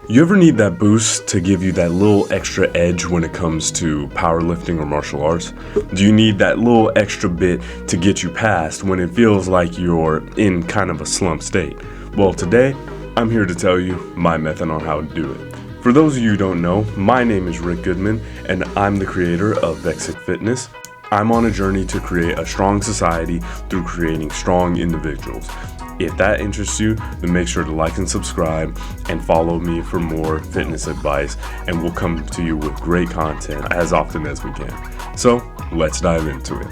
You ever need that boost to give you that little extra edge when it comes to powerlifting or martial arts? Do you need that little extra bit to get you past when it feels like you're in kind of a slump state? Well, today, I'm here to tell you my method on how to do it. For those of you who don't know, my name is Rick Goodman, and I'm the creator of Vexick Fitness. I'm on a journey to create a strong society through creating strong individuals. If that interests you, then make sure to like and subscribe and follow me for more fitness advice, and we'll come to you with great content as often as we can. So let's dive into it.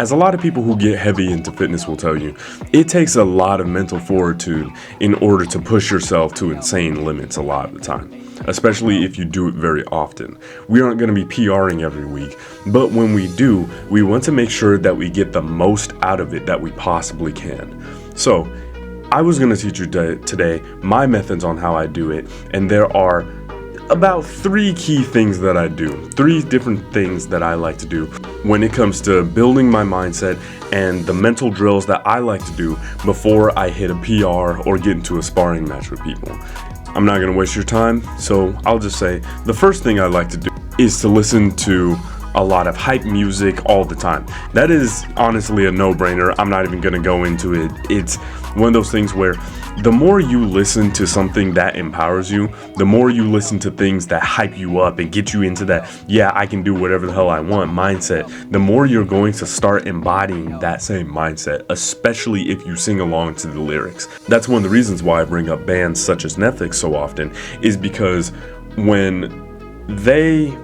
As a lot of people who get heavy into fitness will tell you, it takes a lot of mental fortitude in order to push yourself to insane limits a lot of the time, especially if you do it very often. We aren't going to be PRing every week, but when we do, we want to make sure that we get the most out of it that we possibly can. So, I was going to teach you today my methods on how I do it, and there are about 3 key things that I do, 3 different things that I like to do when it comes to building my mindset and the mental drills that I like to do before I hit a PR or get into a sparring match with people. I'm not going to waste your time, so I'll just say the first thing I like to do is to listen to a lot of hype music all the time. That is honestly a no-brainer. I'm not even going to go into it. It's one of those things where the more you listen to something that empowers you, the more you listen to things that hype you up and get you into that, yeah, I can do whatever the hell I want mindset, the more you're going to start embodying that same mindset, especially if you sing along to the lyrics. That's one of the reasons why I bring up bands such as Vexick so often, is because when they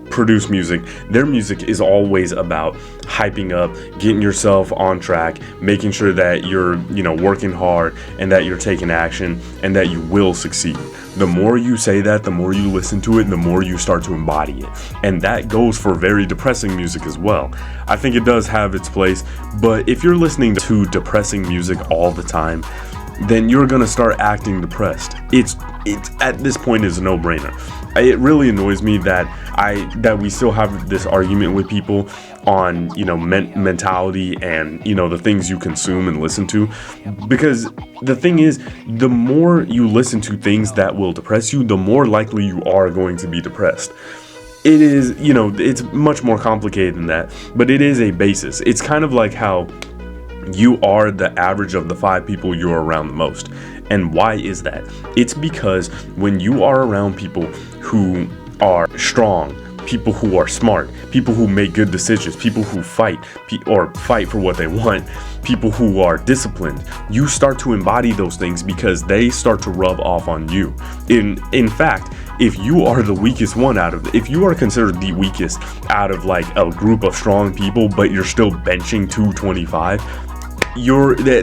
produce music, their music is always about hyping up, getting yourself on track, making sure that you're, working hard and that you're taking action and that you will succeed. The more you say that, the more you listen to it, the more you start to embody it. And that goes for very depressing music as well. I think it does have its place, but if you're listening to depressing music all the time, then you're gonna start acting depressed. It's at this point is a no-brainer. It really annoys me that we still have this argument with people on mentality and the things you consume and listen to, because the thing is, the more you listen to things that will depress you, the more likely you are going to be depressed. It is, it's much more complicated than that, but it is a basis. It's kind of like how you are the average of the 5 people you're around the most. And why is that? It's because when you are around people who are strong, people who are smart, people who make good decisions, people who fight for what they want, people who are disciplined, you start to embody those things because they start to rub off on you. In fact, if you are the weakest one if you are considered the weakest out of like a group of strong people, but you're still benching 225,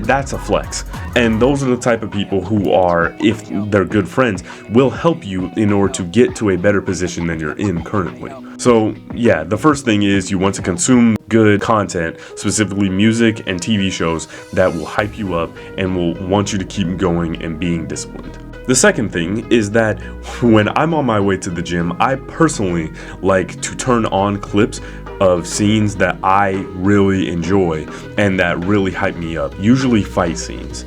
that's a flex. And those are the type of people who are, if they're good friends, will help you in order to get to a better position than you're in currently. So yeah, the first thing is you want to consume good content, specifically music and TV shows that will hype you up and will want you to keep going and being disciplined. The second thing is that when I'm on my way to the gym, I personally like to turn on clips of scenes that I really enjoy and that really hype me up, usually fight scenes,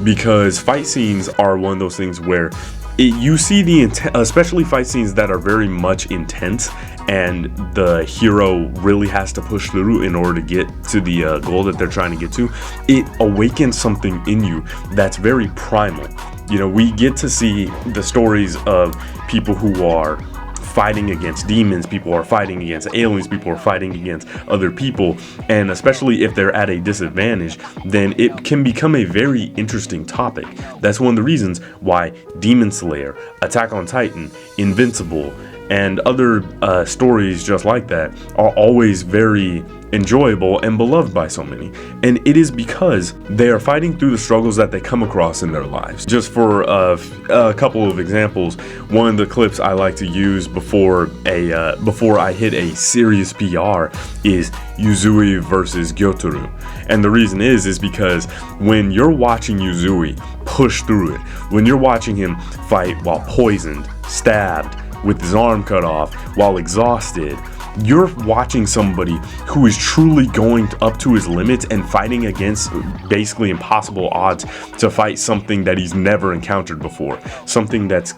because fight scenes are one of those things where you see the intent, especially fight scenes that are very much intense and the hero really has to push through in order to get to the goal that they're trying to get to. It awakens something in you that's very primal. We get to see the stories of people who are fighting against demons, people are fighting against aliens, people are fighting against other people, and especially if they're at a disadvantage, then it can become a very interesting topic. That's one of the reasons why Demon Slayer, Attack on Titan, Invincible, and other stories just like that are always very enjoyable and beloved by so many. And it is because they are fighting through the struggles that they come across in their lives. Just for a couple of examples, one of the clips I like to use before I hit a serious PR is Yuzui versus Gyotaro. And the reason is because when you're watching Yuzui push through it, when you're watching him fight while poisoned, stabbed, with his arm cut off, while exhausted, You're watching somebody who is truly going up to his limits and fighting against basically impossible odds to fight something that he's never encountered before, something that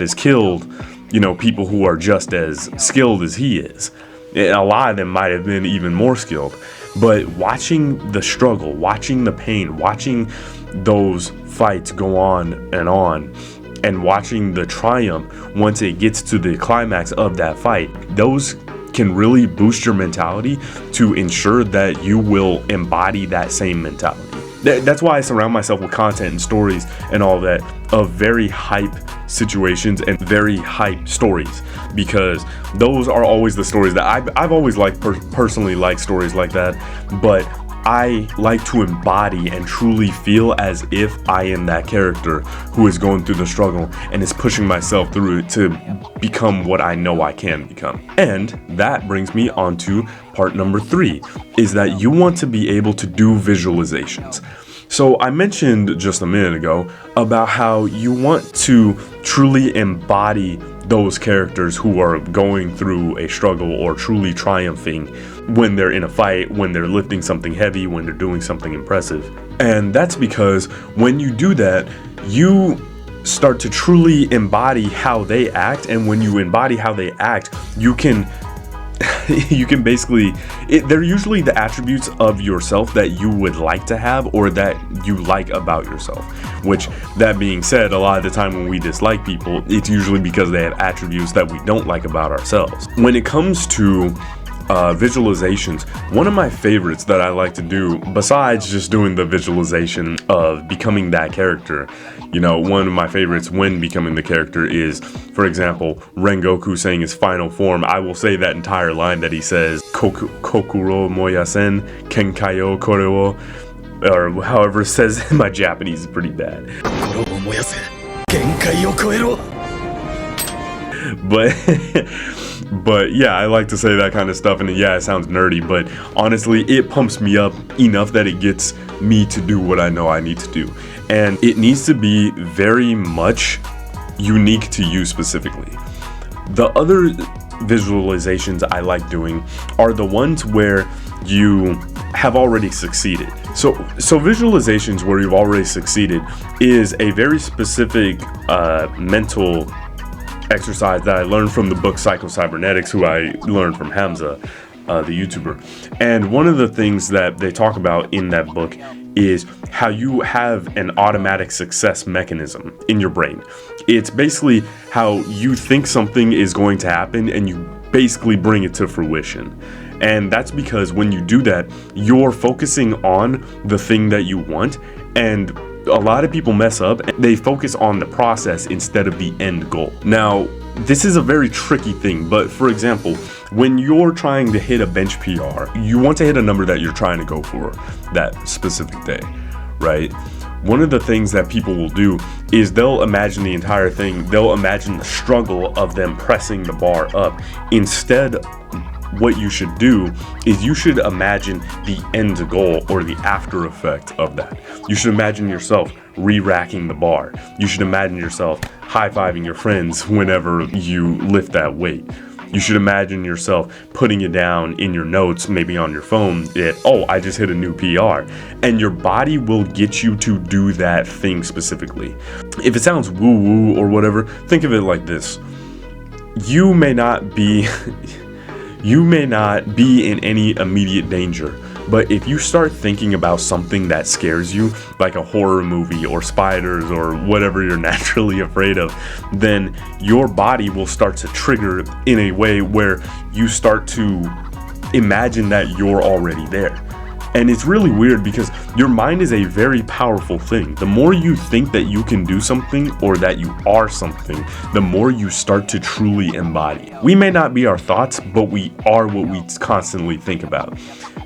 has killed, people who are just as skilled as he is. A lot of them might have been even more skilled. But watching the struggle, watching the pain, watching those fights go on, and watching the triumph once it gets to the climax of that fight, those can really boost your mentality to ensure that you will embody that same mentality. That's why I surround myself with content and stories and all that of very hype situations and very hype stories, because those are always the stories that I've always liked, personally liked stories like that, but I like to embody and truly feel as if I am that character who is going through the struggle and is pushing myself through it to become what I know I can become. And that brings me on to part number 3, is that you want to be able to do visualizations. So I mentioned just a minute ago about how you want to truly embody those characters who are going through a struggle or truly triumphing when they're in a fight, when they're lifting something heavy, when they're doing something impressive. And that's because when you do that, you start to truly embody how they act. And when you embody how they act, you can basically, they're usually the attributes of yourself that you would like to have or that you like about yourself. Which, that being said, a lot of the time when we dislike people, it's usually because they have attributes that we don't like about ourselves. When it comes to visualizations, one of my favorites that I like to do, besides just doing the visualization of becoming that character, one of my favorites when becoming the character is, for example, Rengoku saying his final form. I will say that entire line that he says, Kokuro moyasen, kenkai o kore wo, or however it says. My Japanese is pretty bad. But yeah, I like to say that kind of stuff, and yeah, it sounds nerdy, but honestly, it pumps me up enough that it gets me to do what I know I need to do. And it needs to be very much unique to you specifically. The other visualizations I like doing are the ones where you have already succeeded. So visualizations where you've already succeeded is a very specific mental exercise that I learned from the book Psycho-Cybernetics, who I learned from Hamza, the YouTuber. And one of the things that they talk about in that book is how you have an automatic success mechanism in your brain. It's basically how you think something is going to happen and you basically bring it to fruition. And that's because when you do that, you're focusing on the thing that you want, and a lot of people mess up and they focus on the process instead of the end goal. Now, this is a very tricky thing, but for example, when you're trying to hit a bench PR, you want to hit a number that you're trying to go for that specific day, right? One of the things that people will do is they'll imagine the entire thing. They'll imagine the struggle of them pressing the bar up. Instead, what you should do is you should imagine the end goal or the after effect of that. You should imagine yourself re-racking the bar. You should imagine yourself high-fiving your friends whenever you lift that weight. You should imagine yourself putting it down in your notes, maybe on your phone, I just hit a new PR. And your body will get you to do that thing specifically. If it sounds woo-woo or whatever, think of it like this. You may not be in any immediate danger, but if you start thinking about something that scares you, like a horror movie or spiders or whatever you're naturally afraid of, then your body will start to trigger in a way where you start to imagine that you're already there. And it's really weird because your mind is a very powerful thing. The more you think that you can do something or that you are something, the more you start to truly embody. We may not be our thoughts, but we are what we constantly think about.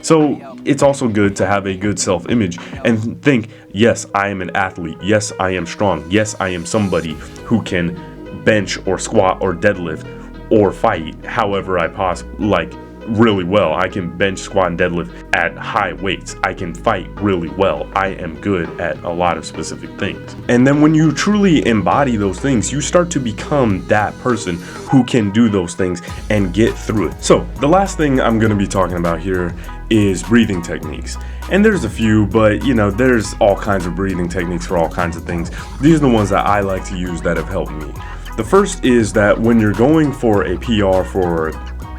So it's also good to have a good self-image and think, yes, I am an athlete. Yes, I am strong. Yes, I am somebody who can bench or squat or deadlift or fight however I possibly, really well. I can bench, squat, and deadlift at high weights. I can fight really well. I am good at a lot of specific things. And then when you truly embody those things, you start to become that person who can do those things and get through it. So the last thing I'm going to be talking about here is breathing techniques. And there's a few, but you know, there's all kinds of breathing techniques for all kinds of things. These are the ones that I like to use that have helped me. The first is that when you're going for a PR for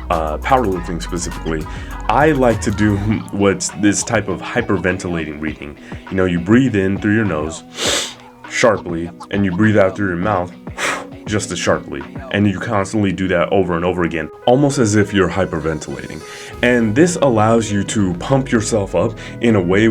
powerlifting specifically, I like to do what's this type of hyperventilating breathing. You know, you breathe in through your nose sharply and you breathe out through your mouth just as sharply, and you constantly do that over and over again, almost as if you're hyperventilating. And this allows you to pump yourself up in a way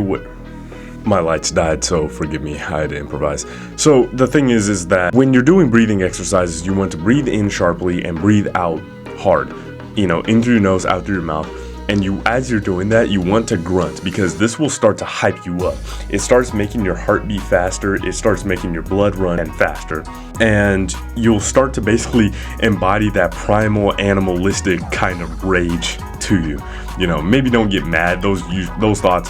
my lights died, so forgive me, I had to improvise. So the thing is that when you're doing breathing exercises, you want to breathe in sharply and breathe out hard. You know, in through your nose, out through your mouth. And as you're doing that, you want to grunt, because this will start to hype you up. It starts making your heart beat faster. It starts making your blood run faster. And you'll start to basically embody that primal animalistic kind of rage to you. You know, maybe don't get mad. Those thoughts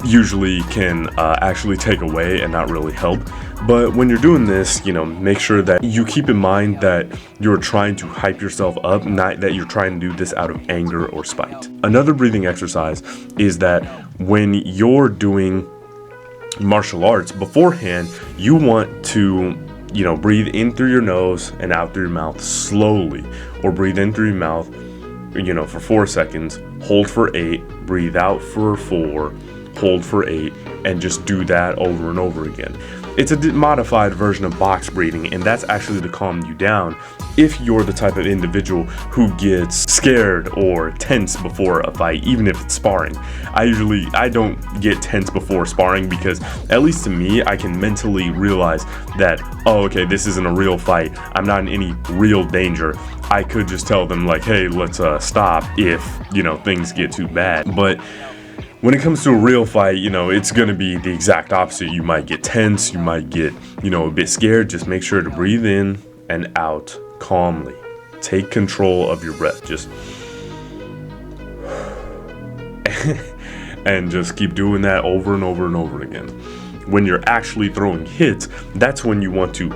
usually can actually take away and not really help. But when you're doing this, you know, make sure that you keep in mind that you're trying to hype yourself up, not that you're trying to do this out of anger or spite. Another breathing exercise is that when you're doing martial arts beforehand, you want to, you know, breathe in through your nose and out through your mouth slowly, or breathe in through your mouth, you know, for 4 seconds, hold for 8, breathe out for 4, hold for 8, and just do that over and over again. It's a modified version of box breathing, and that's actually to calm you down if you're the type of individual who gets scared or tense before a fight, even if it's sparring. I don't get tense before sparring, because at least to me, I can mentally realize that, oh, okay, this isn't a real fight. I'm not in any real danger. I could just tell them like, hey, let's stop if, you know, things get too bad. But when it comes to a real fight, you know, it's going to be the exact opposite. You might get tense, you might get, you know, a bit scared. Just make sure to breathe in and out calmly. Take control of your breath. Just and just keep doing that over and over and over again. When you're actually throwing hits, that's when you want to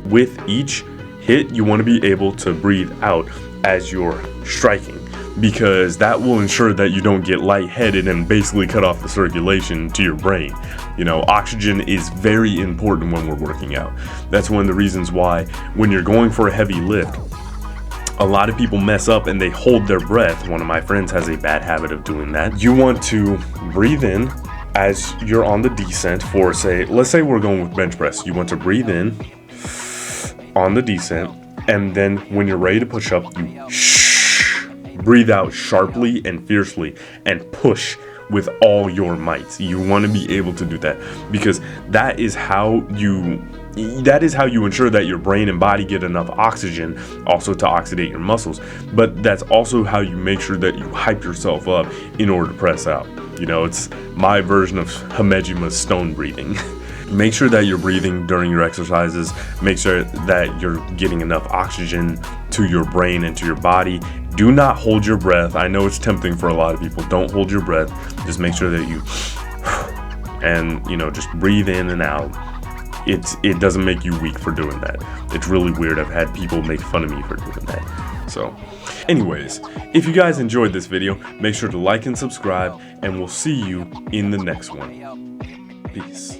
with each hit, you want to be able to breathe out as you're striking, because that will ensure that you don't get lightheaded and basically cut off the circulation to your brain. You know, oxygen is very important when we're working out. That's one of the reasons why when you're going for a heavy lift, a lot of people mess up and they hold their breath. One of my friends has a bad habit of doing that. You want to breathe in as you're on the descent for, let's say we're going with bench press. You want to breathe in on the descent, and then when you're ready to push up, you breathe out sharply and fiercely and push with all your might. You want to be able to do that, because that is how you ensure that your brain and body get enough oxygen also to oxidate your muscles. But that's also how you make sure that you hype yourself up in order to press out. You know, it's my version of Himejima's stone breathing. Make sure that you're breathing during your exercises. Make sure that you're getting enough oxygen to your brain and to your body. Do not hold your breath. I know it's tempting for a lot of people. Don't hold your breath. Just make sure that you and, you know, just breathe in and out. It doesn't make you weak for doing that. It's really weird. I've had people make fun of me for doing that. So anyways, if you guys enjoyed this video, make sure to like and subscribe, and we'll see you in the next one. Peace.